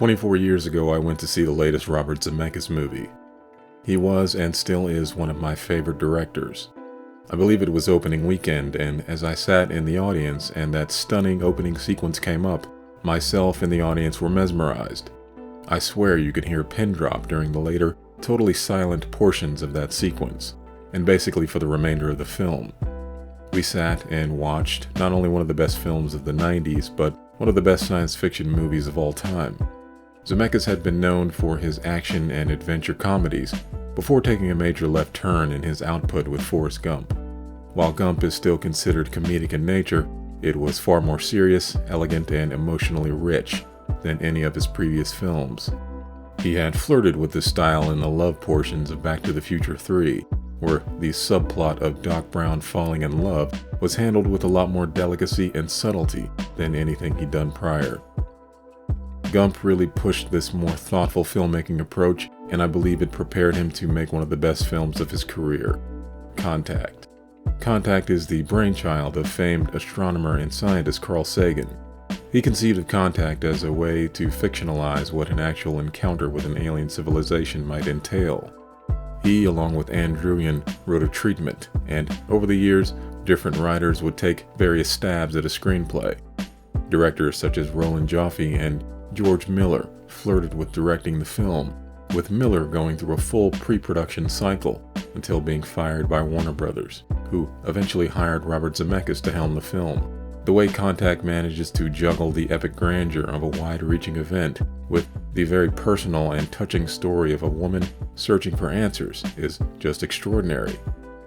24 years ago, I went to see the latest Robert Zemeckis movie. He was and still is one of my favorite directors. I believe it was opening weekend, and as I sat in the audience and that stunning opening sequence came up, myself and the audience were mesmerized. I swear you could hear a pin drop during the later, totally silent portions of that sequence, and basically for the remainder of the film. We sat and watched not only one of the best films of the 90s, but one of the best science fiction movies of all time. Zemeckis had been known for his action and adventure comedies before taking a major left turn in his output with Forrest Gump. While Gump is still considered comedic in nature, it was far more serious, elegant, and emotionally rich than any of his previous films. He had flirted with this style in the love portions of Back to the Future 3, where the subplot of Doc Brown falling in love was handled with a lot more delicacy and subtlety than anything he'd done prior. Gump really pushed this more thoughtful filmmaking approach, and I believe it prepared him to make one of the best films of his career, Contact. Contact is the brainchild of famed astronomer and scientist Carl Sagan. He conceived of Contact as a way to fictionalize what an actual encounter with an alien civilization might entail. He, along with Ann Druyan, wrote a treatment, and over the years, different writers would take various stabs at a screenplay. Directors such as Roland Joffe and George Miller flirted with directing the film, with Miller going through a full pre-production cycle until being fired by Warner Brothers, who eventually hired Robert Zemeckis to helm the film. The way Contact manages to juggle the epic grandeur of a wide-reaching event with the very personal and touching story of a woman searching for answers is just extraordinary.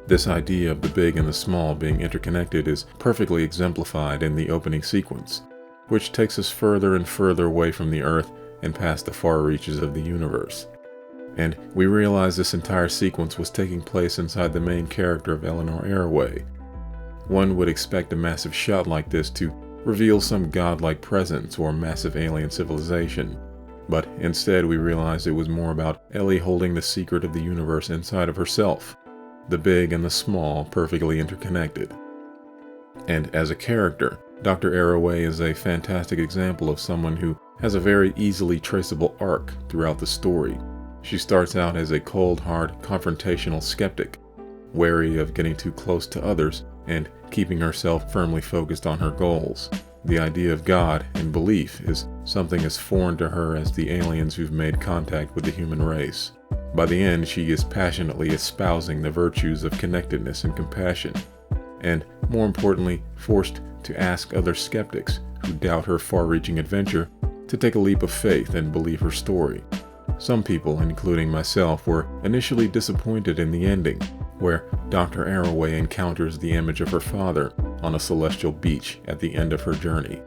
This idea of the big and the small being interconnected is perfectly exemplified in the opening sequence, which takes us further and further away from the Earth and past the far reaches of the universe. And we realize this entire sequence was taking place inside the main character of Eleanor Arroway. One would expect a massive shot like this to reveal some godlike presence or massive alien civilization, but instead we realize it was more about Ellie holding the secret of the universe inside of herself, the big and the small perfectly interconnected. And as a character, Dr. Arroway is a fantastic example of someone who has a very easily traceable arc throughout the story. She starts out as a cold, hard, confrontational skeptic, wary of getting too close to others and keeping herself firmly focused on her goals. The idea of God and belief is something as foreign to her as the aliens who've made contact with the human race. By the end, she is passionately espousing the virtues of connectedness and compassion, and more importantly, forced to ask other skeptics who doubt her far-reaching adventure to take a leap of faith and believe her story. Some people, including myself, were initially disappointed in the ending, where Dr. Arroway encounters the image of her father on a celestial beach at the end of her journey.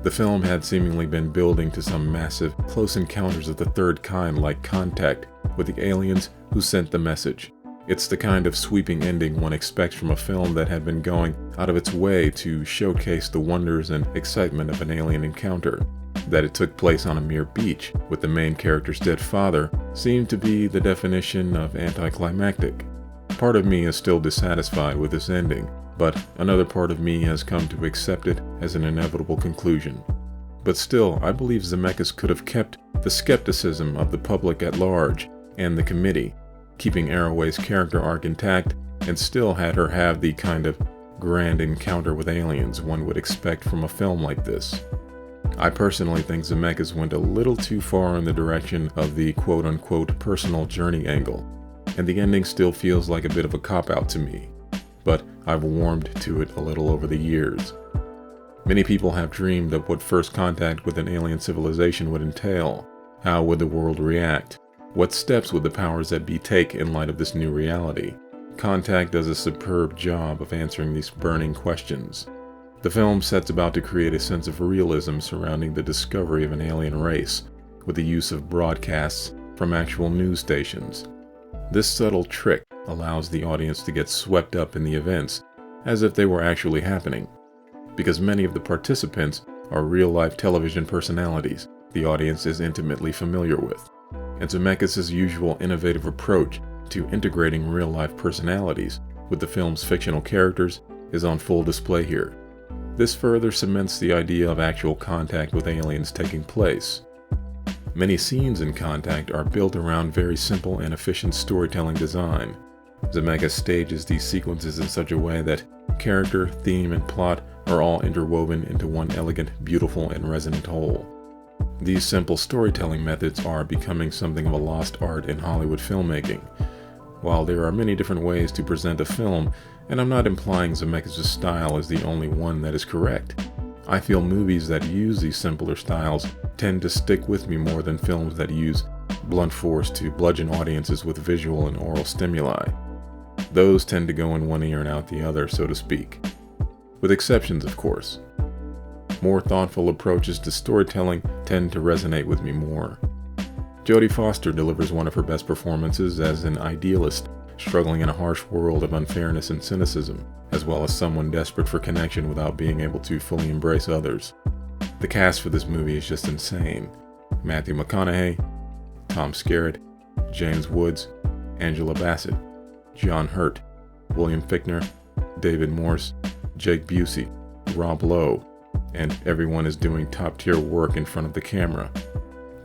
The film had seemingly been building to some massive, close encounters of the third kind like Contact with the aliens who sent the message. It's the kind of sweeping ending one expects from a film that had been going out of its way to showcase the wonders and excitement of an alien encounter. That it took place on a mere beach with the main character's dead father seemed to be the definition of anticlimactic. Part of me is still dissatisfied with this ending, but another part of me has come to accept it as an inevitable conclusion. But still, I believe Zemeckis could have kept the skepticism of the public at large and the committee, keeping Arroway's character arc intact, and still had her have the kind of grand encounter with aliens one would expect from a film like this. I personally think Zemeckis went a little too far in the direction of the quote-unquote personal journey angle, and the ending still feels like a bit of a cop-out to me, but I've warmed to it a little over the years. Many people have dreamed of what first contact with an alien civilization would entail. How would the world react? What steps would the powers that be take in light of this new reality? Contact does a superb job of answering these burning questions. The film sets about to create a sense of realism surrounding the discovery of an alien race, with the use of broadcasts from actual news stations. This subtle trick allows the audience to get swept up in the events as if they were actually happening, because many of the participants are real-life television personalities the audience is intimately familiar with, and Zemeckis' usual innovative approach to integrating real-life personalities with the film's fictional characters is on full display here. This further cements the idea of actual contact with aliens taking place. Many scenes in Contact are built around very simple and efficient storytelling design. Zemeckis stages these sequences in such a way that character, theme, and plot are all interwoven into one elegant, beautiful, and resonant whole. These simple storytelling methods are becoming something of a lost art in Hollywood filmmaking. While there are many different ways to present a film, and I'm not implying Zemeckis' style is the only one that is correct, I feel movies that use these simpler styles tend to stick with me more than films that use blunt force to bludgeon audiences with visual and oral stimuli. Those tend to go in one ear and out the other, so to speak. With exceptions, of course. More thoughtful approaches to storytelling tend to resonate with me more. Jodie Foster delivers one of her best performances as an idealist struggling in a harsh world of unfairness and cynicism, as well as someone desperate for connection without being able to fully embrace others. The cast for this movie is just insane. Matthew McConaughey, Tom Skerritt, James Woods, Angela Bassett, John Hurt, William Fichtner, David Morse, Jake Busey, Rob Lowe, and everyone is doing top-tier work in front of the camera.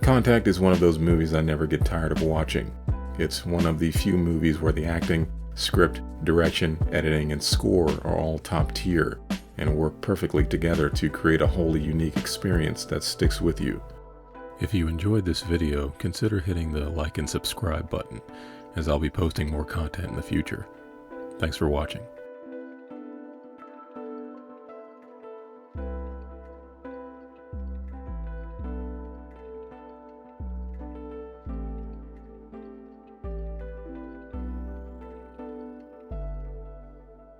Contact is one of those movies I never get tired of watching. It's one of the few movies where the acting, script, direction, editing, and score are all top tier and work perfectly together to create a wholly unique experience that sticks with you. If you enjoyed this video, consider hitting the like and subscribe button, as I'll be posting more content in the future. Thanks for watching.